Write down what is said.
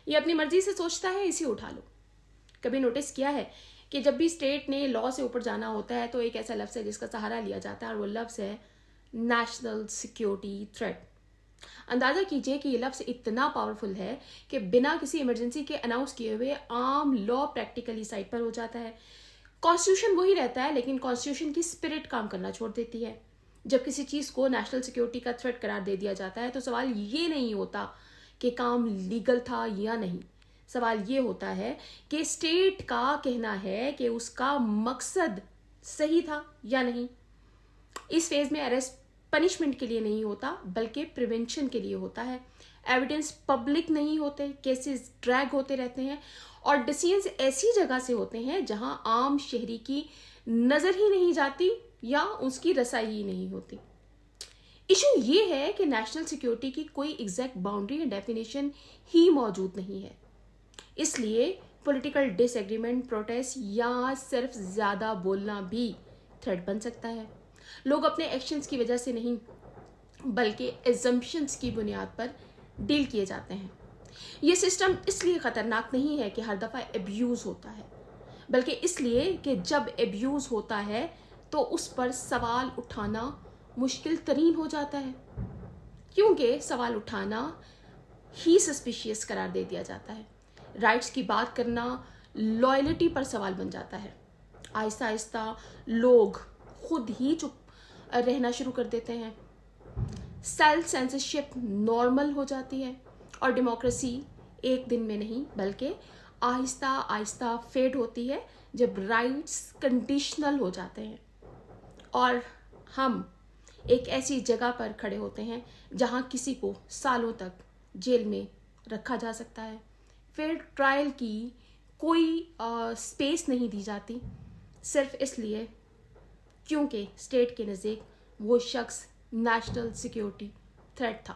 یہ اپنی مرضی سے سوچتا ہے, اسے اٹھا لو. کبھی نوٹس کیا ہے کہ جب بھی اسٹیٹ نے لا سے اوپر جانا ہوتا ہے تو ایک ایسا لفظ ہے جس کا سہارا لیا جاتا ہے, اور وہ لفظ ہے نیشنل سیکیورٹی تھریٹ. اندازہ کیجئے کہ یہ لفظ اتنا پاورفل ہے کہ بنا کسی ایمرجنسی کے اناؤنس کیے ہوئے عام لا پریکٹیکلی سائٹ پر ہو جاتا ہے. کانسٹیٹیوشن وہی رہتا ہے, لیکن کانسٹیٹیوشن کی اسپرٹ کام کرنا چھوڑ دیتی ہے. جب کسی چیز کو نیشنل سیکیورٹی کا تھریٹ قرار دے دیا جاتا ہے تو سوال یہ نہیں ہوتا کہ کام لیگل تھا یا نہیں, سوال یہ ہوتا ہے کہ اسٹیٹ کا کہنا ہے کہ اس کا مقصد صحیح تھا یا نہیں. اس فیز میں اریسٹ پنشمنٹ کے لیے نہیں ہوتا بلکہ پریونشن کے لیے ہوتا ہے. ایویڈنس پبلک نہیں ہوتے, کیسز ڈریگ ہوتے رہتے ہیں, اور ڈیسیژنز ایسی جگہ سے ہوتے ہیں جہاں عام شہری کی نظر ہی نہیں جاتی یا اس کی رسائی ہی نہیں ہوتی. ایشو یہ ہے کہ نیشنل سیکیورٹی کی کوئی ایگزیکٹ باؤنڈری یا ڈیفینیشن ہی موجود نہیں ہے. اس لیے پولیٹیکل ڈس ایگریمنٹ, پروٹیسٹ یا صرف زیادہ بولنا بھی تھریٹ بن سکتا ہے. لوگ اپنے ایکشنز کی وجہ سے نہیں بلکہ ایزمپشنز کی بنیاد پر ڈیل کیے جاتے ہیں. یہ سسٹم اس لیے خطرناک نہیں ہے کہ ہر دفعہ ایبیوز ہوتا ہے, بلکہ اس لیے کہ جب ایبیوز ہوتا ہے تو اس پر سوال اٹھانا مشکل ترین ہو جاتا ہے, کیونکہ سوال اٹھانا ہی سسپیشیس قرار دے دیا جاتا ہے. رائٹس کی بات کرنا لائلٹی پر سوال بن جاتا ہے. آہستہ آہستہ لوگ خود ہی چپ رہنا شروع کر دیتے ہیں. سیلف سینسرشپ نارمل ہو جاتی ہے, اور ڈیموکریسی ایک دن میں نہیں بلکہ آہستہ آہستہ فیڈ ہوتی ہے جب رائٹس کنڈیشنل ہو جاتے ہیں. اور ہم ایک ایسی جگہ پر کھڑے ہوتے ہیں جہاں کسی کو سالوں تک جیل میں رکھا جا سکتا ہے. فیئر ٹرائل کی کوئی اسپیس نہیں دی جاتی, صرف اس لیے کیونکہ اسٹیٹ کے نزدیک وہ شخص نیشنل سیکیورٹی تھریٹ تھا.